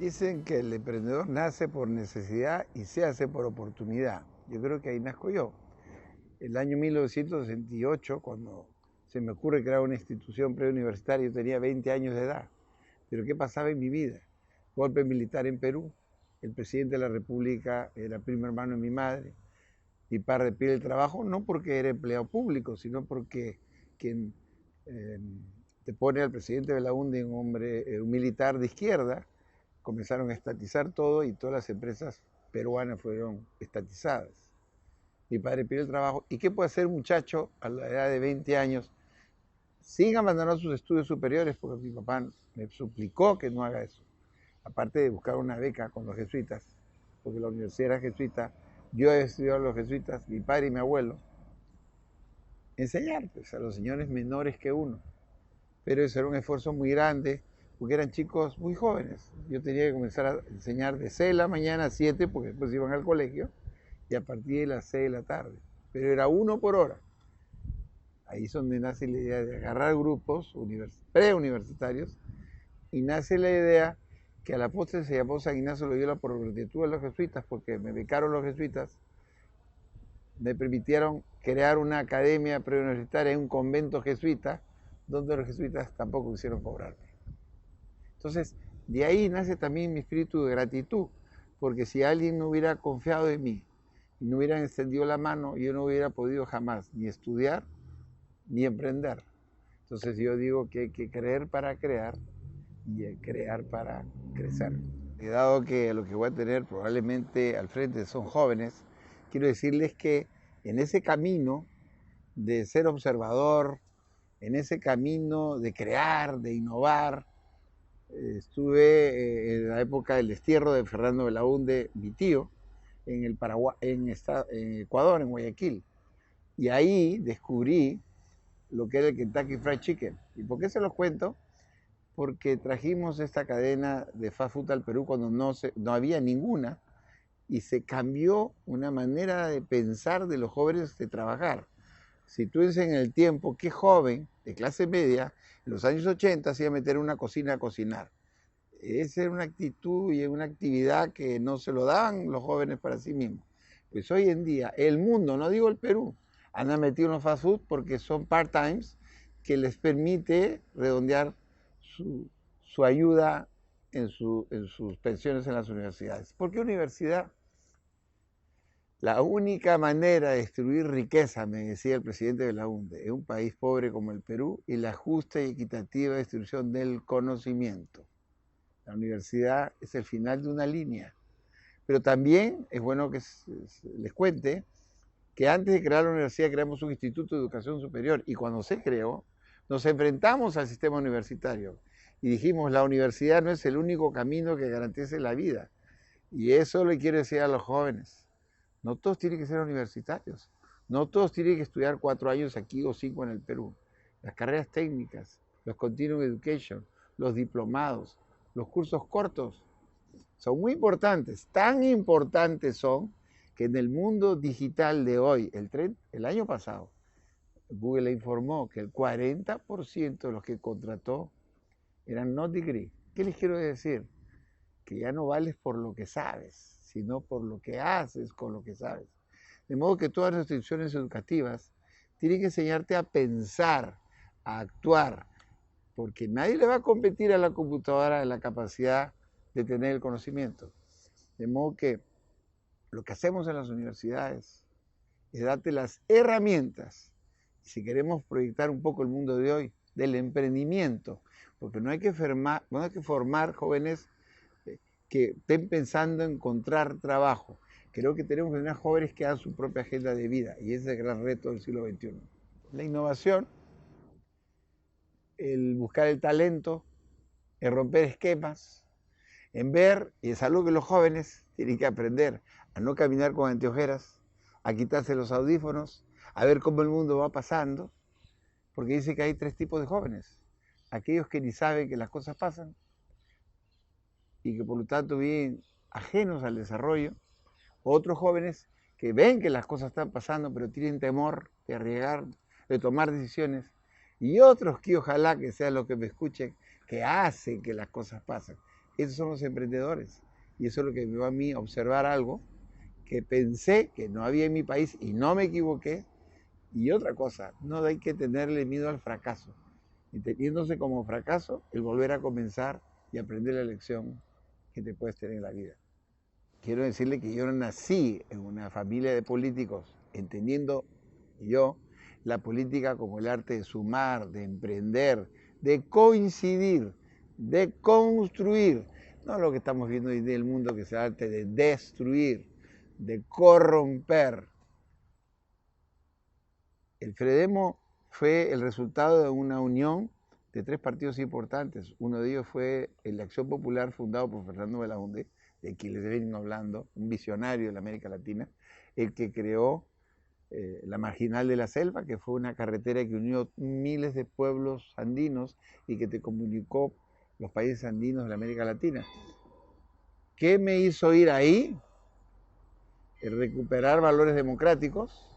Dicen que el emprendedor nace por necesidad y se hace por oportunidad. Yo creo que ahí nazco yo. El año 1968, cuando se me ocurre crear una institución preuniversitaria, yo tenía 20 años de edad. Pero ¿qué pasaba en mi vida? Golpe militar en Perú, el presidente de la República era primo hermano de mi madre, mi padre pierde el trabajo, no porque era empleado público, sino porque quien eh, te pone al presidente de la UNDE, un hombre, un militar de izquierda, comenzaron a estatizar todo y todas las empresas peruanas fueron estatizadas. Mi padre pidió el trabajo. ¿Y qué puede hacer un muchacho a la edad de 20 años sin abandonar sus estudios superiores? Porque mi papá me suplicó que no haga eso. Aparte de buscar una beca con los jesuitas, porque la universidad era jesuita, yo he estudiado a los jesuitas, mi padre y mi abuelo, enseñar pues, a los señores menores que uno. Pero eso era un esfuerzo muy grande, porque eran chicos muy jóvenes. Yo tenía que comenzar a enseñar de 6 de la mañana a 7, porque después iban al colegio, y a partir de las 6 de la tarde. Pero era 1 por hora. Ahí es donde nace la idea de agarrar grupos preuniversitarios, y nace la idea que a la postre se llamó San Ignacio Loyola por gratitud de los jesuitas, porque me becaron los jesuitas, me permitieron crear una academia preuniversitaria en un convento jesuita, donde los jesuitas tampoco quisieron cobrarme. Entonces, de ahí nace también mi espíritu de gratitud, porque si alguien no hubiera confiado en mí, y no hubieran extendido la mano, yo no hubiera podido jamás ni estudiar, ni emprender. Entonces yo digo que hay que creer para crear, y crear para crecer. Y dado que lo que voy a tener probablemente al frente son jóvenes, quiero decirles que en ese camino de ser observador, en ese camino de crear, de innovar, estuve en la época del destierro de Fernando Belaúnde, mi tío, en el Paraguay, en Ecuador, en Guayaquil. Y ahí descubrí lo que era el Kentucky Fried Chicken. ¿Y por qué se los cuento? Porque trajimos esta cadena de fast food al Perú cuando no había ninguna, y se cambió una manera de pensar de los jóvenes de trabajar. Si tú dices en el tiempo, qué joven de clase media, en los años 80 se iba a meter en una cocina a cocinar. Esa era una actitud y una actividad que no se lo daban los jóvenes para sí mismos. Pues hoy en día, el mundo, no digo el Perú, han metido en los fast food porque son part-times que les permite redondear su ayuda en sus pensiones en las universidades. ¿Por qué universidad? La única manera de distribuir riqueza, me decía el presidente de la UNDE, en un país pobre como el Perú, es la justa y equitativa distribución del conocimiento. La universidad es el final de una línea. Pero también es bueno que les cuente que antes de crear la universidad creamos un instituto de educación superior, y cuando se creó nos enfrentamos al sistema universitario y dijimos, la universidad no es el único camino que garantice la vida. Y eso le quiero decir a los jóvenes. No todos tienen que ser universitarios. No todos tienen que estudiar 4 años aquí o 5 en el Perú. Las carreras técnicas, los continuing education, los diplomados, los cursos cortos son muy importantes. Tan importantes son que en el mundo digital de hoy, el año pasado, Google informó que el 40% de los que contrató eran no degree. ¿Qué les quiero decir? Que ya no vales por lo que sabes, sino por lo que haces con lo que sabes. De modo que todas las instituciones educativas tienen que enseñarte a pensar, a actuar, porque nadie le va a competir a la computadora en la capacidad de tener el conocimiento. De modo que lo que hacemos en las universidades es darte las herramientas. Y si queremos proyectar un poco el mundo de hoy, del emprendimiento, porque no hay que formar jóvenes que estén pensando en encontrar trabajo. Creo que tenemos que tener jóvenes que hagan su propia agenda de vida, y ese es el gran reto del siglo XXI. La innovación, el buscar el talento, el romper esquemas, en ver, y es algo que los jóvenes tienen que aprender, a no caminar con anteojeras, a quitarse los audífonos, a ver cómo el mundo va pasando, porque dice que hay 3 tipos de jóvenes: aquellos que ni saben que las cosas pasan y que por lo tanto viven ajenos al desarrollo; otros jóvenes que ven que las cosas están pasando pero tienen temor de arriesgar, de tomar decisiones; y otros que ojalá que sean los que me escuchen, que hacen que las cosas pasen, Esos son los emprendedores. Y eso es lo que me va a mí observar algo que pensé que no había en mi país y no me equivoqué. Y otra cosa, no hay que tenerle miedo al fracaso. Entendiéndose como fracaso, el volver a comenzar y aprender la lección que te puedes tener en la vida. Quiero decirle que yo no nací en una familia de políticos, entendiendo yo la política como el arte de sumar, de emprender, de coincidir, de construir. No lo que estamos viendo hoy en el mundo, que es el arte de destruir, de corromper. El Fredemo fue el resultado de una unión de 3 partidos importantes. Uno de ellos fue el Acción Popular, fundado por Fernando Belaúnde, de quien les vengo hablando, un visionario de la América Latina, el que creó la Marginal de la Selva, que fue una carretera que unió miles de pueblos andinos y que te comunicó los países andinos de la América Latina. ¿Qué me hizo ir ahí? El recuperar valores democráticos,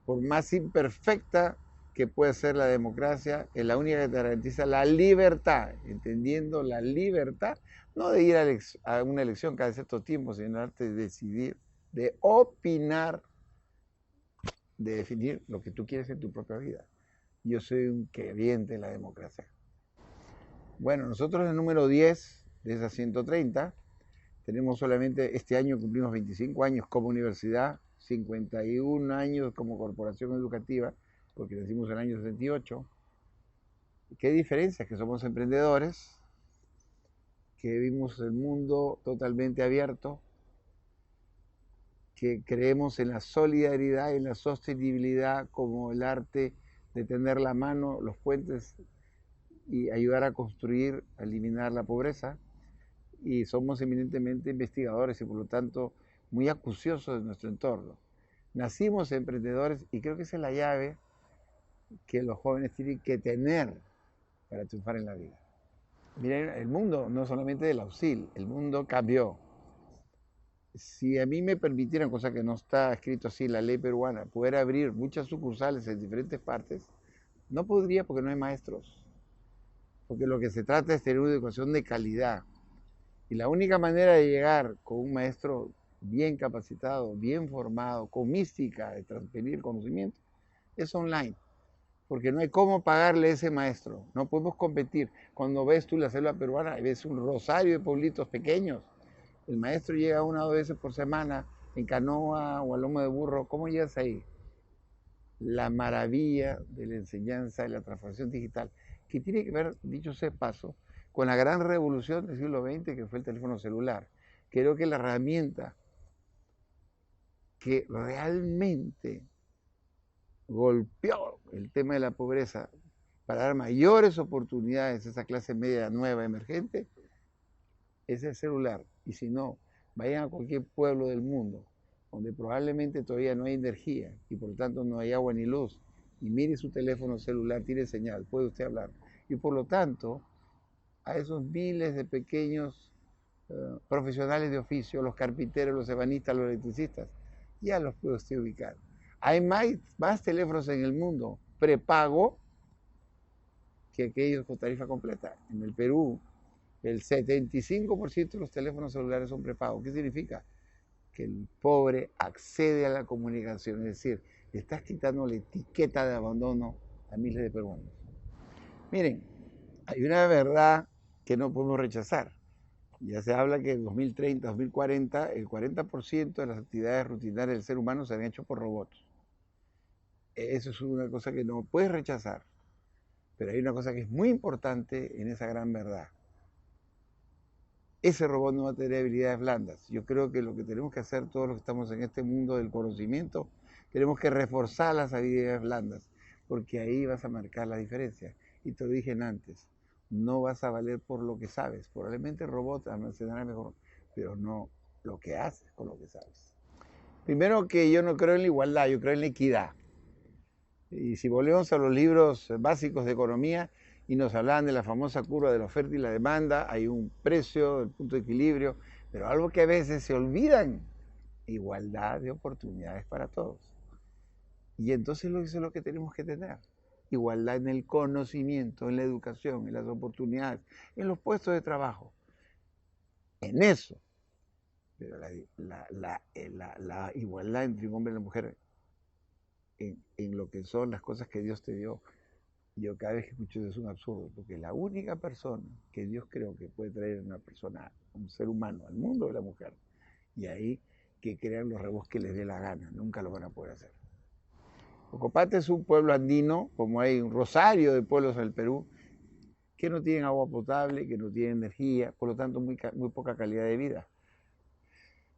por más imperfecta que puede ser la democracia, es la única que te garantiza la libertad, entendiendo la libertad, no de ir a una elección cada cierto tiempo, sino arte de decidir, de opinar, de definir lo que tú quieres en tu propia vida. Yo soy un creyente en la democracia. Bueno, nosotros en el número 10 de esas 130, tenemos solamente, este año cumplimos 25 años como universidad, 51 años como corporación educativa, porque nacimos en el año 68. ¿Qué diferencia? Que somos emprendedores, que vimos el mundo totalmente abierto, que creemos en la solidaridad y en la sostenibilidad como el arte de tener la mano, los puentes y ayudar a construir, a eliminar la pobreza. Y somos eminentemente investigadores y por lo tanto muy acuciosos de nuestro entorno. Nacimos emprendedores y creo que esa es la llave que los jóvenes tienen que tener para triunfar en la vida. Miren, el mundo no solamente de la UCIL, el mundo cambió. Si a mí me permitieran, cosa que no está escrito así en la ley peruana, poder abrir muchas sucursales en diferentes partes, no podría porque no hay maestros. Porque lo que se trata es tener una educación de calidad. Y la única manera de llegar con un maestro bien capacitado, bien formado, con mística de transferir conocimiento, es online. Porque no hay cómo pagarle a ese maestro. No podemos competir. Cuando ves tú la selva peruana, ves un rosario de pueblitos pequeños. El maestro llega 1 o 2 veces por semana en canoa o a lomo de burro. ¿Cómo llegas ahí? La maravilla de la enseñanza y la transformación digital, que tiene que ver, dicho sea de paso, con la gran revolución del siglo XX que fue el teléfono celular. Creo que la herramienta que realmente golpeó el tema de la pobreza para dar mayores oportunidades a esa clase media nueva emergente es el celular. Y si no, vayan a cualquier pueblo del mundo donde probablemente todavía no hay energía y por lo tanto no hay agua ni luz, y mire su teléfono celular, tiene señal, puede usted hablar. Y por lo tanto, a esos miles de pequeños profesionales de oficio, los carpinteros, los ebanistas, los electricistas, ya los puede usted ubicar. Hay más teléfonos en el mundo prepago que aquellos con tarifa completa. En el Perú, el 75% de los teléfonos celulares son prepagos. ¿Qué significa? Que el pobre accede a la comunicación, es decir, le estás quitando la etiqueta de abandono a miles de peruanos. Miren, hay una verdad que no podemos rechazar. Ya se habla que en 2030, 2040, el 40% de las actividades rutinarias del ser humano se han hecho por robots. Eso es una cosa que no puedes rechazar. Pero hay una cosa que es muy importante en esa gran verdad. Ese robot no va a tener habilidades blandas. Yo creo que lo que tenemos que hacer todos los que estamos en este mundo del conocimiento, tenemos que reforzar las habilidades blandas, porque ahí vas a marcar la diferencia. Y te lo dije antes, no vas a valer por lo que sabes. Probablemente el robot almacenará mejor, pero no lo que haces con lo que sabes. Primero que yo no creo en la igualdad, yo creo en la equidad. Y si volvemos a los libros básicos de economía y nos hablaban de la famosa curva de la oferta y la demanda, hay un precio, el punto de equilibrio, pero algo que a veces se olvidan, igualdad de oportunidades para todos. Y entonces eso es lo que tenemos que tener. igualdad en el conocimiento, en la educación, en las oportunidades, en los puestos de trabajo, en eso. Pero la igualdad entre un hombre y una mujer en lo que son las cosas que Dios te dio, yo cada vez que escucho eso es un absurdo, porque la única persona que Dios creo que puede traer una persona, un ser humano, al mundo de la mujer, y ahí que crean los rebos que les dé la gana, nunca lo van a poder hacer. Ocopate es un pueblo andino, como hay un rosario de pueblos en el Perú, que no tienen agua potable, que no tienen energía, por lo tanto muy poca calidad de vida.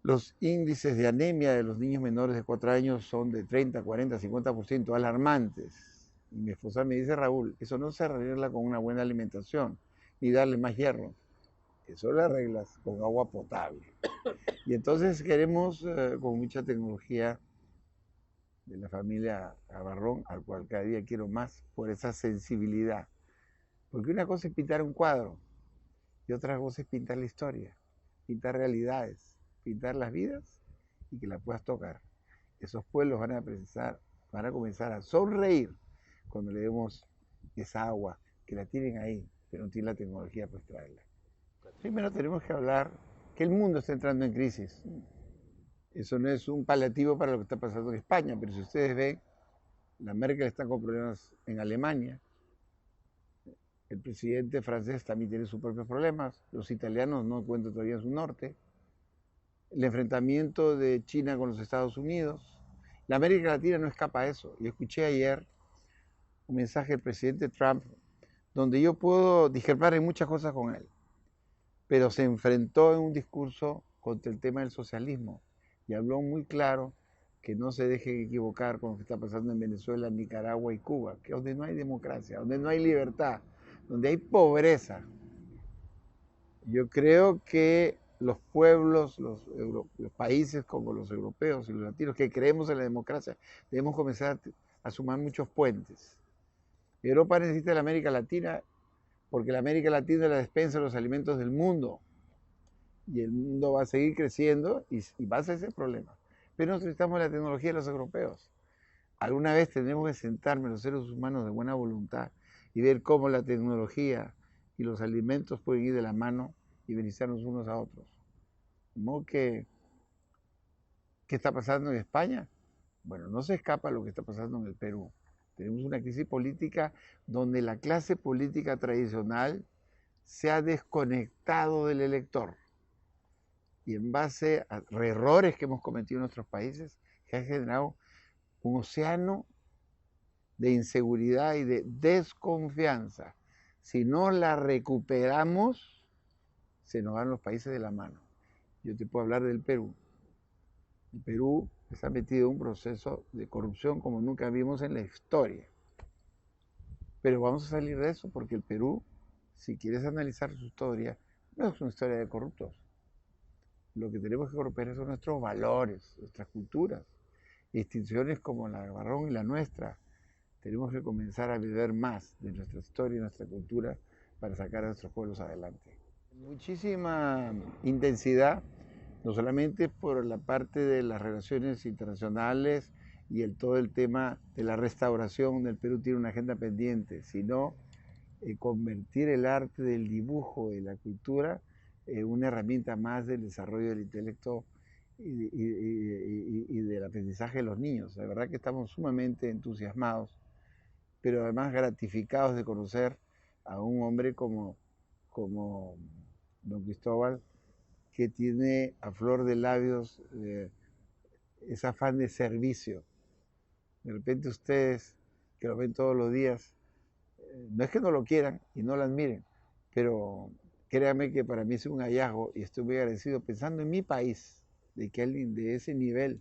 Los índices de anemia de los niños menores de 4 años son de 30, 40, 50%, alarmantes. Y mi esposa me dice, Raúl, eso no se arregla con una buena alimentación, ni darle más hierro. Eso lo arreglas con agua potable. Y entonces queremos, con mucha tecnología de la familia Abarrón, al cual cada día quiero más, por esa sensibilidad. Porque una cosa es pintar un cuadro, y otra cosa es pintar la historia, pintar realidades, pintar las vidas y que las puedas tocar. Esos pueblos van a comenzar a sonreír cuando le demos esa agua, que la tienen ahí, pero no tienen la tecnología para extraerla. Primero tenemos que hablar que el mundo está entrando en crisis. Eso no es un paliativo para lo que está pasando en España, pero si ustedes ven, la Merkel está con problemas en Alemania, el presidente francés también tiene sus propios problemas, los italianos no encuentran todavía su norte, el enfrentamiento de China con los Estados Unidos. La América Latina no escapa a eso. Yo escuché ayer un mensaje del presidente Trump donde yo puedo discrepar en muchas cosas con él, pero se enfrentó en un discurso contra el tema del socialismo y habló muy claro que no se dejen equivocar con lo que está pasando en Venezuela, Nicaragua y Cuba, que donde no hay democracia, donde no hay libertad, donde hay pobreza. Yo creo que los pueblos, los países como los europeos y los latinos que creemos en la democracia, debemos comenzar a sumar muchos puentes. Europa necesita la América Latina porque la América Latina es la despensa de los alimentos del mundo y el mundo va a seguir creciendo y va a ser ese problema. Pero necesitamos la tecnología de los europeos. Alguna vez tenemos que sentarnos los seres humanos de buena voluntad y ver cómo la tecnología y los alimentos pueden ir de la mano y beneficiarnos unos a otros. ¿Cómo que qué está pasando en España? Bueno, no se escapa lo que está pasando en el Perú. Tenemos una crisis política donde la clase política tradicional se ha desconectado del elector. Y en base a errores que hemos cometido en nuestros países, que ha generado un océano de inseguridad y de desconfianza. Si no la recuperamos, se nos van los países de la mano. Yo te puedo hablar del Perú. El Perú está metido en un proceso de corrupción como nunca vimos en la historia. Pero vamos a salir de eso porque el Perú, si quieres analizar su historia, no es una historia de corruptos. Lo que tenemos que recuperar son nuestros valores, nuestras culturas. Instituciones como la Abarrón y la nuestra, tenemos que comenzar a beber más de nuestra historia y nuestra cultura para sacar a nuestros pueblos adelante. Muchísima intensidad, no solamente por la parte de las relaciones internacionales y todo el tema de la restauración, el Perú tiene una agenda pendiente, sino convertir el arte del dibujo y la cultura en una herramienta más del desarrollo del intelecto y del aprendizaje de los niños. La verdad que estamos sumamente entusiasmados, pero además gratificados de conocer a un hombre como don Cristóbal, que tiene a flor de labios ese afán de servicio. De repente ustedes, que lo ven todos los días, no es que no lo quieran y no lo admiren, pero créanme que para mí es un hallazgo y estoy muy agradecido pensando en mi país, de que alguien de ese nivel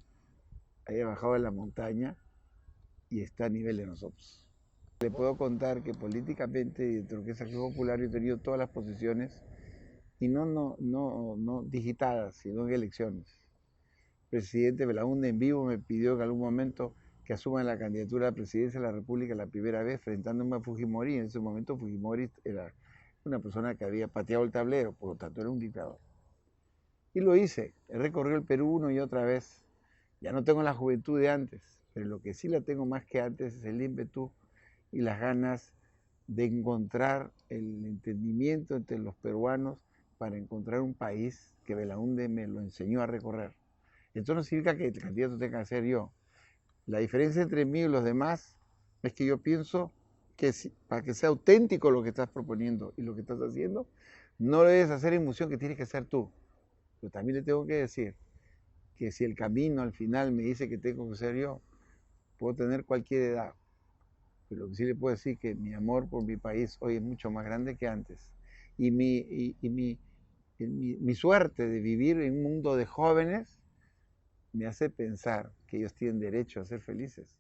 haya bajado de la montaña y está a nivel de nosotros. Le puedo contar que políticamente, dentro de lo que es el Acción Popular, yo he tenido todas las posiciones y no digitadas, sino en elecciones. El presidente Belaúnde en vivo me pidió en algún momento que asuma la candidatura a la presidencia de la República la primera vez, enfrentándome a Fujimori. En ese momento Fujimori era una persona que había pateado el tablero, por lo tanto era un dictador. Y lo hice, he recorrido el Perú una y otra vez. Ya no tengo la juventud de antes, pero lo que sí la tengo más que antes es el ímpetu y las ganas de encontrar el entendimiento entre los peruanos para encontrar un país que Belaúnde me lo enseñó a recorrer. Esto no significa que el candidato tenga que ser yo. La diferencia entre mí y los demás es que yo pienso que para que sea auténtico lo que estás proponiendo y lo que estás haciendo, no lo debes hacer en función que tienes que ser tú. Pero también le tengo que decir que si el camino al final me dice que tengo que ser yo, puedo tener cualquier edad. Pero lo que sí le puedo decir es que mi amor por mi país hoy es mucho más grande que antes. Y mi suerte de vivir en un mundo de jóvenes me hace pensar que ellos tienen derecho a ser felices.